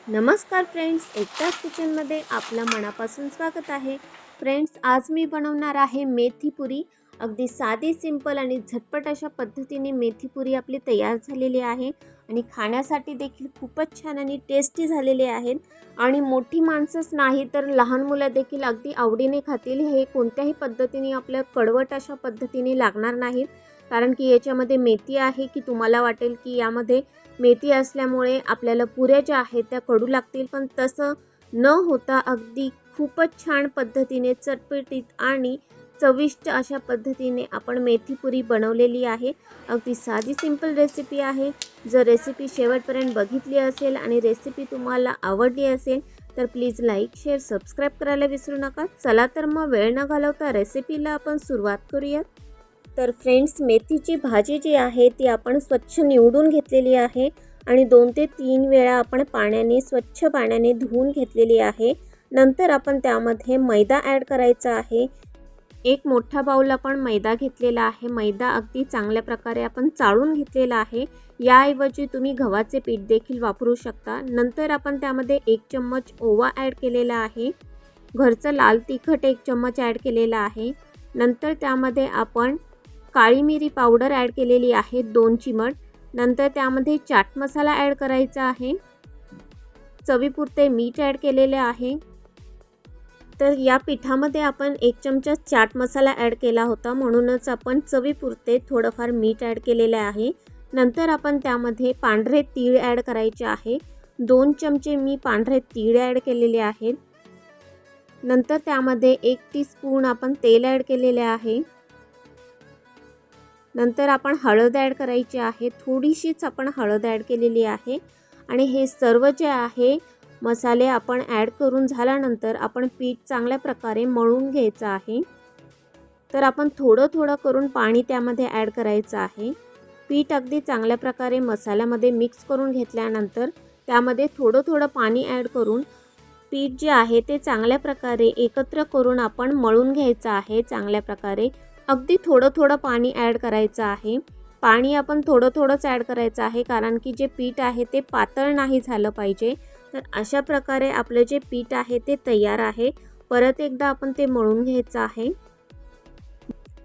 नमस्कार फ्रेंड्स, एकताच किचनमध्ये आपलं मनापासून स्वागत आहे. फ्रेंड्स, आज मी बनवणार आहे मेथी पुरी. अगदी साधी, सिंपल आणि झटपट अशा पद्धतीने मेथी पुरी आपली तयार झालेली आहे आणि खाण्यासाठी देखील खूपच छान आणि टेस्टी झालेले आहेत. आणि मोठी माणसंच नाही तर लहान मुलं देखील अगदी आवडीने खातील. हे कोणत्याही पद्धतीने आपल्या कडवट अशा पद्धतीने लागणार नाहीत, कारण की याच्यामध्ये मेथी आहे की तुम्हाला वाटेल की यामध्ये मेथी असल्यामुळे आपल्याला पुऱ्या ज्या आहेत त्या कडू लागतील, पण तसं न होता अगदी खूपच छान पद्धतीने चटपटीत आणि चविष्ट अशा पद्धतीने आपण मेथी पुरी बनवलेली आहे. अगदी साधी सिंपल रेसिपी आहे. जर रेसिपी शेवटपर्यंत बघितली असेल आणि रेसिपी तुम्हाला आवडली असेल तर प्लीज लाईक, शेअर, सबस्क्राईब करायला विसरू नका. चला तर मग वेळ न घालवता रेसिपीला आपण सुरुवात करूयात. तर फ्रेंड्स, मेथीची भाजी जी आहे ती आपण स्वच्छ निवडून घेतलेली आहे आणि 2 ते 3 वेळा आपण स्वच्छ पाण्याने धुवून घेतलेली आहे. नंतर आपण त्यामध्ये मैदा ॲड करायचा आहे. एक मोठा बाउल आपण मैदा घेतलेला आहे. मैदा अगदी चांगल्या प्रकारे आपण चाळून घेतलेला आहे. याऐवजी तुम्ही गव्हाचे पीठ देखील वापरू शकता. नंतर आपण त्यामध्ये 1 चम्मच ओवा ॲड केलेला आहे. घरचं लाल तिखट 1 चम्मच ॲड केलेला आहे. नंतर त्यामध्ये आपण काळी मिरी पावडर ॲड केलेली आहे 2 चिमट. नंतर त्यामध्ये चाट मसाला ॲड करायचा आहे. चवीपुरते मीठ ॲड केलेले आहे. तर या पिठामध्ये आपण 1 चमचा चाट मसाला ॲड केला होता, म्हणूनच आपण चवीपुरते थोडंफार मीठ ॲड केलेले आहे. नंतर आपण त्यामध्ये पांढरे तीळ ॲड करायचे आहे. 2 चमचे मी पांढरे तीळ ॲड केलेले आहेत. नंतर त्यामध्ये 1 टीस्पून आपण तेल ॲड केलेले आहे. नंतर आपण हळद ॲड करायची आहे. थोडीशीच आपण हळद ॲड केलेली आहे. आणि हे सर्व जे आहे मसाले आपण ॲड करून झाल्यानंतर आपण पीठ चांगल्या प्रकारे मळून घ्यायचं आहे. तर आपण थोडं थोडं करून पाणी त्यामध्ये ॲड करायचं आहे. पीठ अगदी चांगल्या प्रकारे मसाल्यामध्ये मिक्स करून घेतल्यानंतर त्यामध्ये थोडं थोडं पाणी ॲड करून पीठ जे आहे ते चांगल्या प्रकारे एकत्र करून आपण मळून घ्यायचं आहे. चांगल्या प्रकारे अगदी थोडं थोडं पाणी ॲड करायचं आहे. पाणी आपण थोडं थोडंच ॲड करायचं आहे, कारण की जे पीठ आहे ते पातळ नाही झालं पाहिजे. तर अशा प्रकारे आपलं जे पीठ आहे ते तयार आहे. परत एकदा आपण ते मळून घ्यायचं आहे.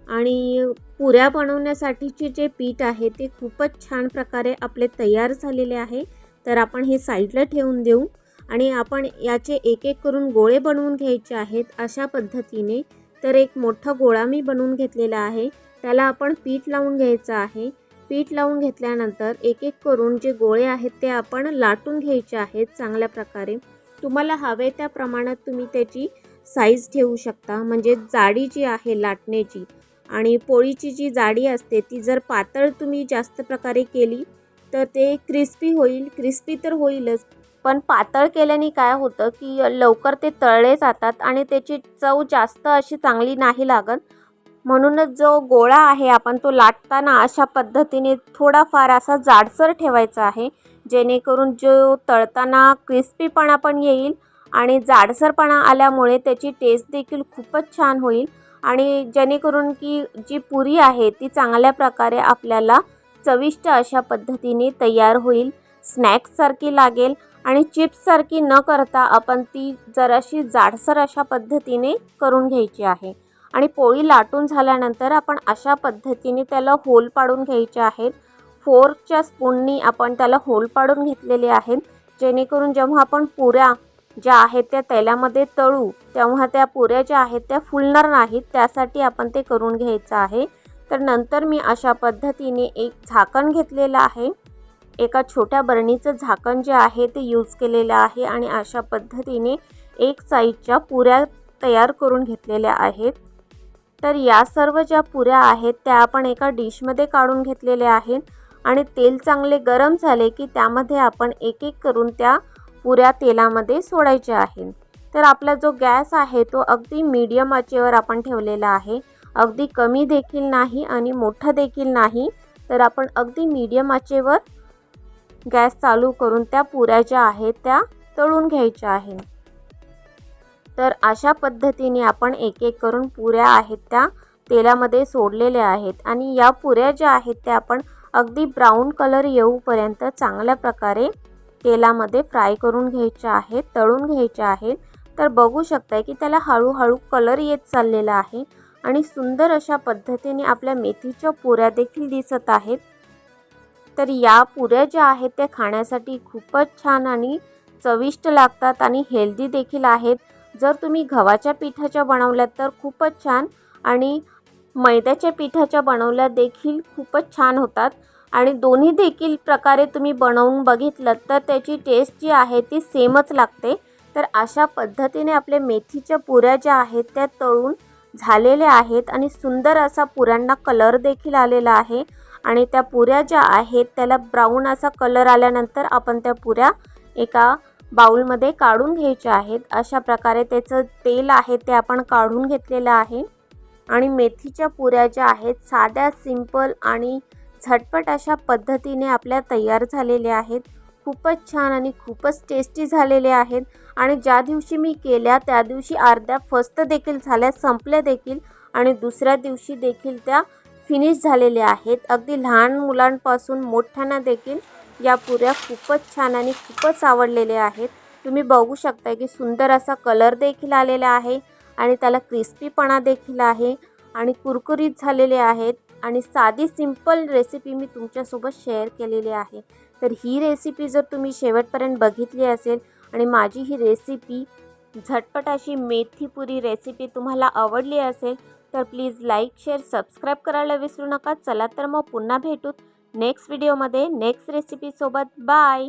आणि पुऱ्या बनवण्यासाठीचे जे पीठ आहे ते खूपच छान प्रकारे आपले तयार झालेले आहे. तर आपण हे साईडला ठेवून देऊ आणि आपण याचे एक एक करून गोळे बनवून घ्यायचे आहेत अशा पद्धतीने. तर एक मोठा गोळा मी बनवून घेतलेला आहे. त्याला आपण पीठ लावून घ्यायचं आहे. पीठ लावून घेतल्यानंतर एक एक करून जे गोळे आहेत ते आपण लाटून घ्यायचे आहेत चांगल्या प्रकारे. तुम्हाला हवे त्या प्रमाणात तुम्ही त्याची साईज ठेवू शकता. म्हणजे जाडी जी आहे लाटण्याची आणि पोळीची जी जाडी असते ती जर पातळ तुम्ही जास्त प्रकारे केली तर ते क्रिस्पी होईल. क्रिस्पी तर होईलच, पण पातळ केल्याने काय होतं की लवकर ते तळले जातात आणि त्याची चव जास्त अशी चांगली नाही लागत. म्हणूनच जो गोळा आहे आपण तो लाटताना अशा पद्धतीने थोडाफार असा जाडसर ठेवायचा आहे, जेणेकरून जो तळताना क्रिस्पीपणा पण येईल आणि जाडसरपणा आल्यामुळे त्याची टेस्ट देखील खूपच छान होईल. आणि जेणेकरून की जी पुरी आहे ती चांगल्या प्रकारे आपल्याला चविष्ट अशा पद्धतीने तयार होईल. स्नॅक्ससारखी लागेल आणि चिप्ससारखी न करता आपण ती जराशी जाडसर अशा पद्धतीने करून घ्यायची आहे. आणि पोळी लाटून झाल्यानंतर आपण अशा पद्धतीने त्याला होल पाडून घ्यायचे आहेत. फोर्कच्या स्पूननी आपण त्याला होल पाडून घेतलेले आहेत, जेणेकरून जेव्हा आपण पुऱ्या ज्या आहेत त्या तेलामध्ये तळू तेव्हा त्या पुऱ्या ज्या आहेत त्या फुलणार नाहीत, त्यासाठी आपण ते करून घ्यायचं आहे. तर नंतर मी अशा पद्धतीने एक झाकण घेतलेलं आहे. एका छोट्या बरणीचं झाकण जे आहे ते यूज केलेलं आहे आणि अशा पद्धतीने एक साईडच्या पुऱ्या तयार करून घेतलेल्या आहेत. तर या सर्व ज्या पुऱ्या आहेत त्या आपण एका डिशमध्ये काढून घेतलेल्या आहेत आणि तेल चांगले गरम झाले की त्यामध्ये आपण एक एक करून त्या पुऱ्या तेलामध्ये सोडायच्या आहेत. तर आपला जो गॅस आहे तो अगदी मीडियम आचेवर आपण ठेवलेला आहे. अगदी कमी देखील नाही आणि मोठा देखील नाही. तर आपण अगदी मीडियम आचेवर गॅस चालू करून त्या पुऱ्या ज्या आहेत त्या तळून घ्यायच्या आहेत. तर अशा पद्धतीने आपण एक एक करून पुऱ्या आहेत त्या तेलामध्ये सोडलेल्या आहेत आणि या पुऱ्या ज्या आहेत त्या आपण अगदी ब्राऊन कलर येऊपर्यंत चांगल्या प्रकारे तेलामध्ये फ्राय करून घ्यायच्या आहेत, तळून घ्यायच्या आहेत. तर बघू शकताय की त्याला हळूहळू कलर येत चाललेला आहे आणि सुंदर अशा पद्धतीने आपल्या मेथीच्या पुऱ्या देखील दिसत आहेत. तर या पुऱ्या ज्या आहेत त्या खाण्यासाठी खूपच छान आणि चविष्ट लागतात आणि हेल्दी देखील आहेत. जर तुम्ही गव्हाच्या पिठाच्या बनवल्यात तर खूपच छान आणि मैद्याच्या पिठाच्या बनवल्या देखील खूपच छान होतात आणि दोन्ही देखील प्रकारे तुम्ही बनवून बघितलं तर त्याची टेस्ट जी आहे ती सेमच लागते. तर अशा पद्धतीने आपले मेथीच्या पुऱ्या ज्या आहेत त्या तळून झालेल्या आहेत आणि सुंदर असा पुऱ्यांना कलर देखील आलेला आहे आणि त्या पुऱ्या ज्या आहेत त्याला ब्राऊन असा कलर आल्यानंतर आपण त्या पुऱ्या एका बाउलमध्ये काढून घ्यायच्या आहेत. अशा प्रकारे त्याचं तेल आहे ते आपण काढून घेतलेलं आहे आणि मेथीच्या पुऱ्या ज्या आहेत साध्या सिंपल आणि झटपट अशा पद्धतीने आपल्या तयार झालेल्या आहेत. खूपच छान आणि खूपच टेस्टी झालेले आहेत आणि ज्या दिवशी मी केल्या त्या दिवशी अर्ध्या फस्त देखील झाल्या, संपल्या देखील आणि दुसऱ्या दिवशी देखील त्या फिनिश झालेल्या आहेत. अगदी लहान मुलांपासून मोठ्यांना देखील या पुऱ्या खूपच छान आणि खूपच आवडलेल्या आहेत. तुम्ही बघू शकता की सुंदर असा कलर देखील आलेला आहे आणि त्याला क्रिस्पीपणा देखील आहे आणि कुरकुरीत झालेले आहेत आणि साधी सिंपल रेसिपी मी तुमच्यासोबत शेअर केलेली आहे. तर ही रेसिपी जर तुम्ही शेवटपर्यंत बघितली असेल आणि माझी ही रेसिपी झटपट अशी मेथी पुरी रेसिपी तुम्हाला आवडली असेल तर प्लीज लाईक, शेअर, सबस्क्राईब करायला विसरू नका. चला तर मग पुन्हा भेटूत नेक्स्ट व्हिडिओमध्ये नेक्स्ट रेसिपीसोबत. बाय.